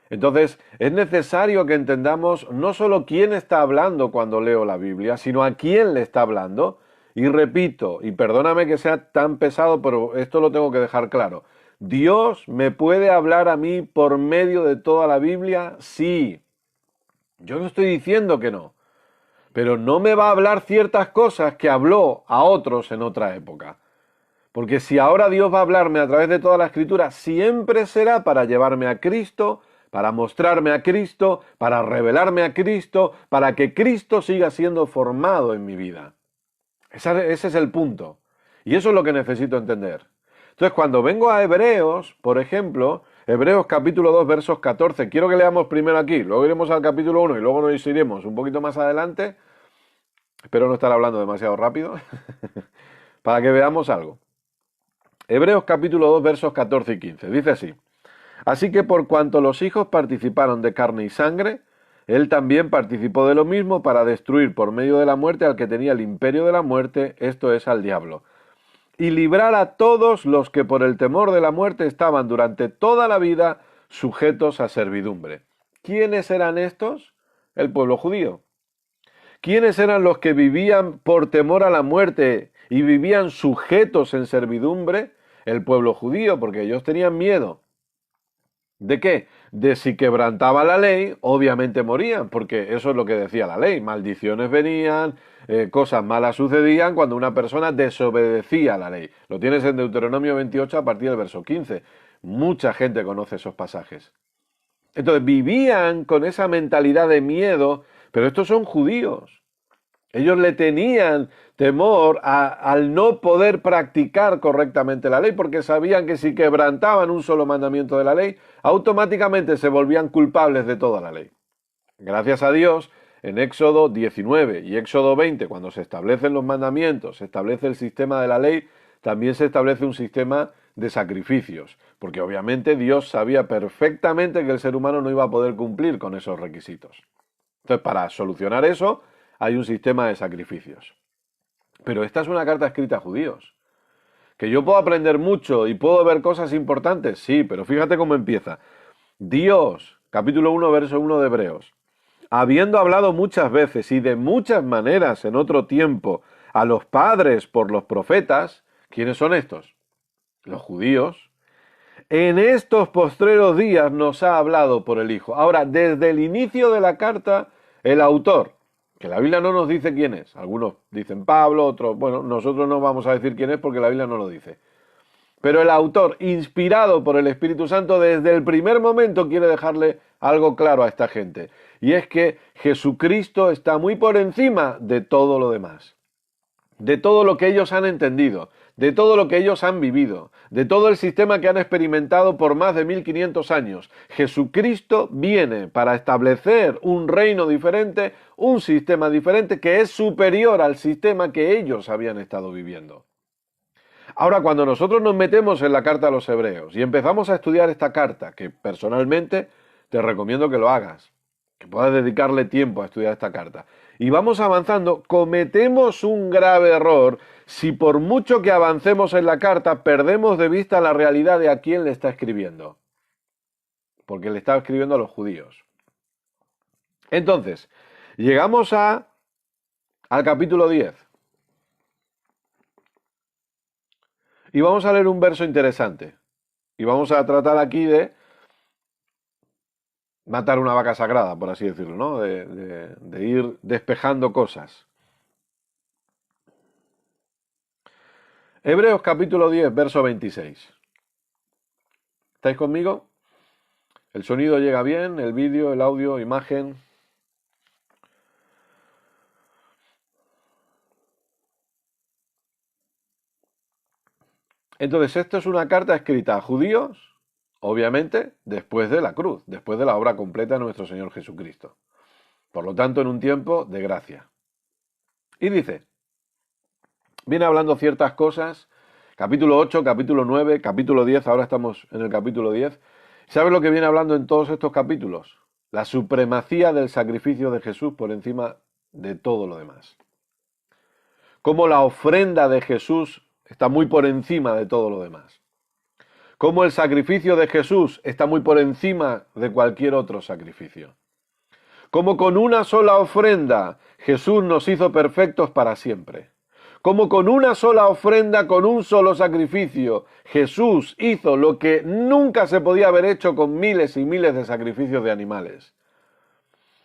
Entonces, es necesario que entendamos no solo quién está hablando cuando leo la Biblia, sino a quién le está hablando. Y repito, y perdóname que sea tan pesado, pero esto lo tengo que dejar claro. ¿Dios me puede hablar a mí por medio de toda la Biblia? Sí. Yo no estoy diciendo que no, pero no me va a hablar ciertas cosas que habló a otros en otra época. Porque si ahora Dios va a hablarme a través de toda la Escritura, siempre será para llevarme a Cristo, para mostrarme a Cristo, para revelarme a Cristo, para que Cristo siga siendo formado en mi vida. Ese es el punto. Y eso es lo que necesito entender. Entonces, cuando vengo a Hebreos, por ejemplo, Hebreos capítulo 2, versos 14, quiero que leamos primero aquí, luego iremos al capítulo 1 y luego nos iremos un poquito más adelante. Espero no estar hablando demasiado rápido, para que veamos algo. Hebreos capítulo 2, versos 14 y 15. Dice así: Así que por cuanto los hijos participaron de carne y sangre, él también participó de lo mismo para destruir por medio de la muerte al que tenía el imperio de la muerte, esto es, al diablo, y librar a todos los que por el temor de la muerte estaban durante toda la vida sujetos a servidumbre. ¿Quiénes eran estos? El pueblo judío. ¿Quiénes eran los que vivían por temor a la muerte y vivían sujetos en servidumbre? El pueblo judío, porque ellos tenían miedo. ¿De qué? De si quebrantaban la ley, obviamente morían, porque eso es lo que decía la ley. Maldiciones venían, cosas malas sucedían cuando una persona desobedecía a la ley. Lo tienes en Deuteronomio 28 a partir del verso 15. Mucha gente conoce esos pasajes. Entonces vivían con esa mentalidad de miedo, pero estos son judíos. Ellos le tenían temor al no poder practicar correctamente la ley, porque sabían que si quebrantaban un solo mandamiento de la ley, automáticamente se volvían culpables de toda la ley. Gracias a Dios, en Éxodo 19 y Éxodo 20, cuando se establecen los mandamientos, se establece el sistema de la ley, también se establece un sistema de sacrificios, porque obviamente Dios sabía perfectamente que el ser humano no iba a poder cumplir con esos requisitos. Entonces, para solucionar eso, hay un sistema de sacrificios. Pero esta es una carta escrita a judíos. ¿Que yo puedo aprender mucho y puedo ver cosas importantes? Sí, pero fíjate cómo empieza. Dios, capítulo 1, verso 1 de Hebreos, habiendo hablado muchas veces y de muchas maneras en otro tiempo a los padres por los profetas, ¿quiénes son estos? Los judíos. En estos postreros días nos ha hablado por el Hijo. Ahora, desde el inicio de la carta, el autor, que la Biblia no nos dice quién es, algunos dicen Pablo, otros, bueno, nosotros no vamos a decir quién es porque la Biblia no lo dice. Pero el autor, inspirado por el Espíritu Santo, desde el primer momento quiere dejarle algo claro a esta gente. Y es que Jesucristo está muy por encima de todo lo demás, de todo lo que ellos han entendido, de todo lo que ellos han vivido, de todo el sistema que han experimentado por más de 1500 años. Jesucristo viene para establecer un reino diferente, un sistema diferente que es superior al sistema que ellos habían estado viviendo. Ahora, cuando nosotros nos metemos en la carta a los hebreos y empezamos a estudiar esta carta, que personalmente te recomiendo que lo hagas, que puedas dedicarle tiempo a estudiar esta carta, y vamos avanzando, cometemos un grave error si por mucho que avancemos en la carta perdemos de vista la realidad de a quién le está escribiendo. Porque le está escribiendo a los judíos. Entonces, llegamos al capítulo 10. Y vamos a leer un verso interesante. Y vamos a tratar aquí de matar una vaca sagrada, por así decirlo, ¿no? De ir despejando cosas. Hebreos capítulo 10, verso 26. ¿Estáis conmigo? El sonido llega bien, el vídeo, el audio, imagen. Entonces, esto es una carta escrita a judíos, obviamente, después de la cruz, después de la obra completa de nuestro Señor Jesucristo. Por lo tanto, en un tiempo de gracia. Y dice, viene hablando ciertas cosas, capítulo 8, capítulo 9, capítulo 10, ahora estamos en el capítulo 10. ¿Sabes lo que viene hablando en todos estos capítulos? La supremacía del sacrificio de Jesús por encima de todo lo demás. Cómo la ofrenda de Jesús está muy por encima de todo lo demás. cómo el sacrificio de Jesús está muy por encima de cualquier otro sacrificio. Cómo con una sola ofrenda Jesús nos hizo perfectos para siempre. Cómo con una sola ofrenda, con un solo sacrificio, Jesús hizo lo que nunca se podía haber hecho con miles y miles de sacrificios de animales.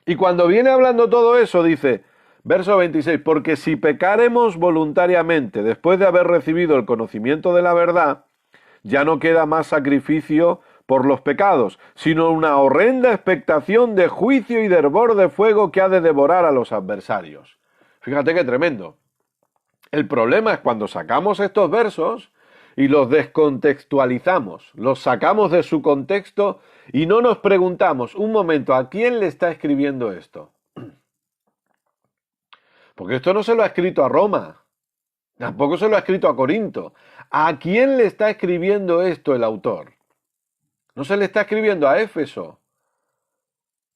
Y cuando viene hablando todo eso, dice, verso 26, porque si pecaremos voluntariamente después de haber recibido el conocimiento de la verdad, ya no queda más sacrificio por los pecados, sino una horrenda expectación de juicio y de hervor de fuego que ha de devorar a los adversarios. Fíjate qué tremendo. El problema es cuando sacamos estos versos y los descontextualizamos, los sacamos de su contexto y no nos preguntamos, un momento, ¿a quién le está escribiendo esto? Porque esto no se lo ha escrito a Roma, tampoco se lo ha escrito a Corinto. ¿A quién le está escribiendo esto el autor? No se le está escribiendo a Éfeso.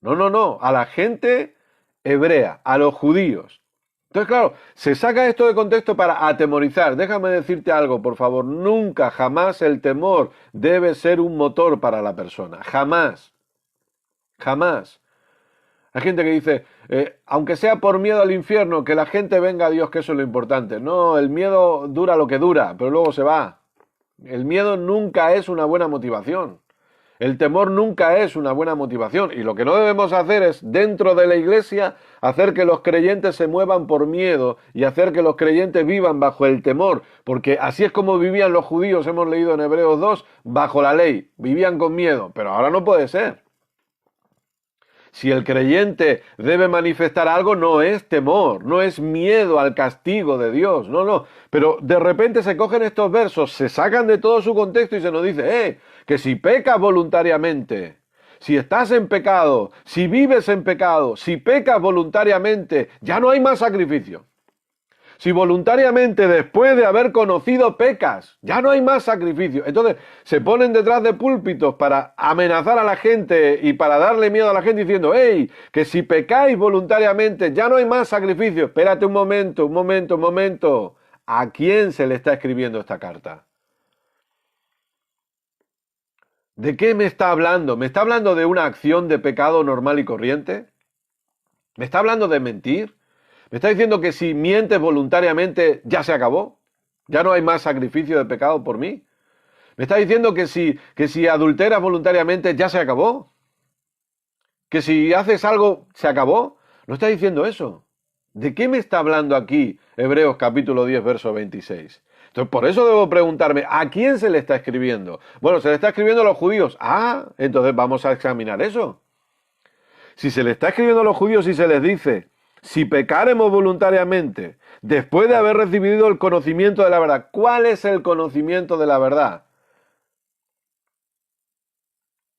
No, a la gente hebrea, a los judíos. Entonces, claro, se saca esto de contexto para atemorizar. Déjame decirte algo, por favor. Nunca, jamás el temor debe ser un motor para la persona. Jamás. Jamás. Hay gente que dice, aunque sea por miedo al infierno, que la gente venga a Dios, que eso es lo importante. No, el miedo dura lo que dura, pero luego se va. El miedo nunca es una buena motivación. El temor nunca es una buena motivación. Y lo que no debemos hacer es, dentro de la iglesia, hacer que los creyentes se muevan por miedo y hacer que los creyentes vivan bajo el temor. Porque así es como vivían los judíos, hemos leído en Hebreos 2, bajo la ley. Vivían con miedo, pero ahora no puede ser. Si el creyente debe manifestar algo, no es temor, no es miedo al castigo de Dios, no. Pero de repente se cogen estos versos, se sacan de todo su contexto y se nos dice, que si pecas voluntariamente, si estás en pecado, si vives en pecado, si pecas voluntariamente, ya no hay más sacrificio. Si voluntariamente, después de haber conocido, pecas, ya no hay más sacrificio. Entonces, se ponen detrás de púlpitos para amenazar a la gente y para darle miedo a la gente diciendo, hey, que si pecáis voluntariamente, ya no hay más sacrificio. Espérate un momento. ¿A quién se le está escribiendo esta carta? ¿De qué me está hablando? ¿Me está hablando de una acción de pecado normal y corriente? ¿Me está hablando de mentir? ¿Me está diciendo que si mientes voluntariamente ya se acabó? ¿Ya no hay más sacrificio de pecado por mí? ¿Me está diciendo que si adulteras voluntariamente ya se acabó? ¿Que si haces algo se acabó? No está diciendo eso. ¿De qué me está hablando aquí Hebreos capítulo 10, verso 26? Entonces, por eso debo preguntarme, ¿a quién se le está escribiendo? Bueno, se le está escribiendo a los judíos. Entonces vamos a examinar eso. Si se le está escribiendo a los judíos y se les dice, si pecaremos voluntariamente, después de haber recibido el conocimiento de la verdad, ¿cuál es el conocimiento de la verdad?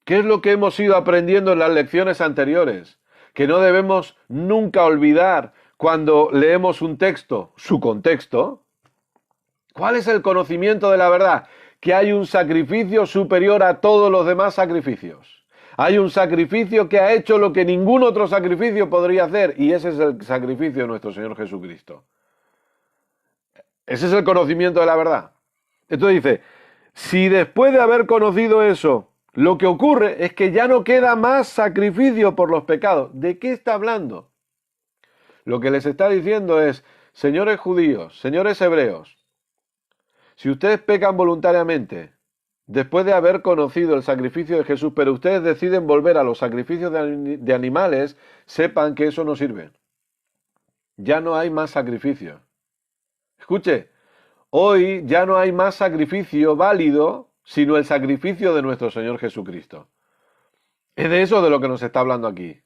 ¿Qué es lo que hemos ido aprendiendo en las lecciones anteriores? Que no debemos nunca olvidar cuando leemos un texto, su contexto. ¿Cuál es el conocimiento de la verdad? Que hay un sacrificio superior a todos los demás sacrificios. Hay un sacrificio que ha hecho lo que ningún otro sacrificio podría hacer, y ese es el sacrificio de nuestro Señor Jesucristo. Ese es el conocimiento de la verdad. Entonces dice, si después de haber conocido eso, lo que ocurre es que ya no queda más sacrificio por los pecados. ¿De qué está hablando? Lo que les está diciendo es, señores judíos, señores hebreos, si ustedes pecan voluntariamente, después de haber conocido el sacrificio de Jesús, pero ustedes deciden volver a los sacrificios de animales, sepan que eso no sirve. Ya no hay más sacrificio. Escuche, hoy ya no hay más sacrificio válido, sino el sacrificio de nuestro Señor Jesucristo. Es de eso de lo que nos está hablando aquí.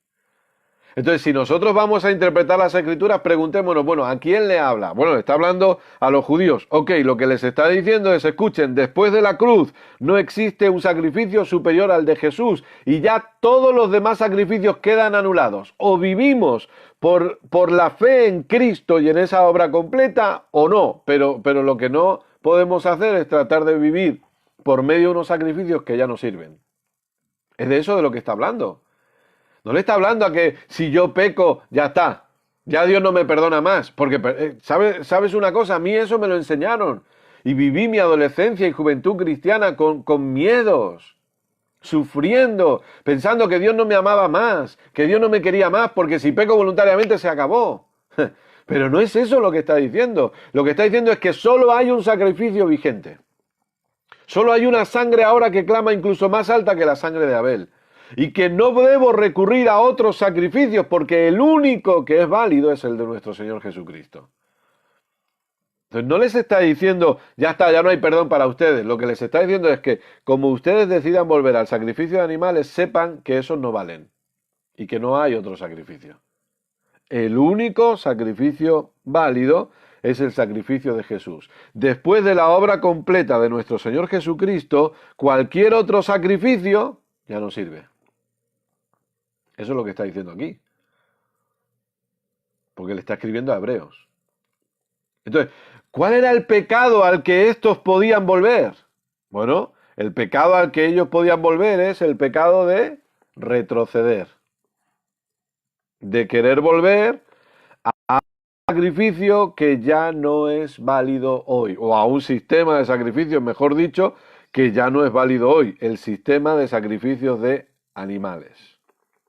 Entonces, si nosotros vamos a interpretar las Escrituras, preguntémonos, bueno, ¿a quién le habla? Bueno, le está hablando a los judíos. Ok, lo que les está diciendo es, escuchen, después de la cruz no existe un sacrificio superior al de Jesús y ya todos los demás sacrificios quedan anulados. O vivimos por la fe en Cristo y en esa obra completa o no, pero lo que no podemos hacer es tratar de vivir por medio de unos sacrificios que ya no sirven. Es de eso de lo que está hablando. No le está hablando a que si yo peco, ya está. Ya Dios no me perdona más. Porque, ¿sabes una cosa? A mí eso me lo enseñaron. y viví mi adolescencia y juventud cristiana con miedos, sufriendo, pensando que Dios no me amaba más, que Dios no me quería más, porque si peco voluntariamente se acabó. Pero no es eso lo que está diciendo. Lo que está diciendo es que solo hay un sacrificio vigente. Solo hay una sangre ahora que clama incluso más alta que la sangre de Abel. Y que no debo recurrir a otros sacrificios porque el único que es válido es el de nuestro Señor Jesucristo. Entonces no les está diciendo, ya está, ya no hay perdón para ustedes. Lo que les está diciendo es que como ustedes decidan volver al sacrificio de animales, sepan que esos no valen y que no hay otro sacrificio. El único sacrificio válido es el sacrificio de Jesús. Después de la obra completa de nuestro Señor Jesucristo, cualquier otro sacrificio ya no sirve. Eso es lo que está diciendo aquí. Porque le está escribiendo a Hebreos. Entonces, ¿cuál era el pecado al que estos podían volver? Bueno, el pecado al que ellos podían volver es el pecado de retroceder. De querer volver a un sacrificio que ya no es válido hoy. O a un sistema de sacrificios, mejor dicho, que ya no es válido hoy. El sistema de sacrificios de animales.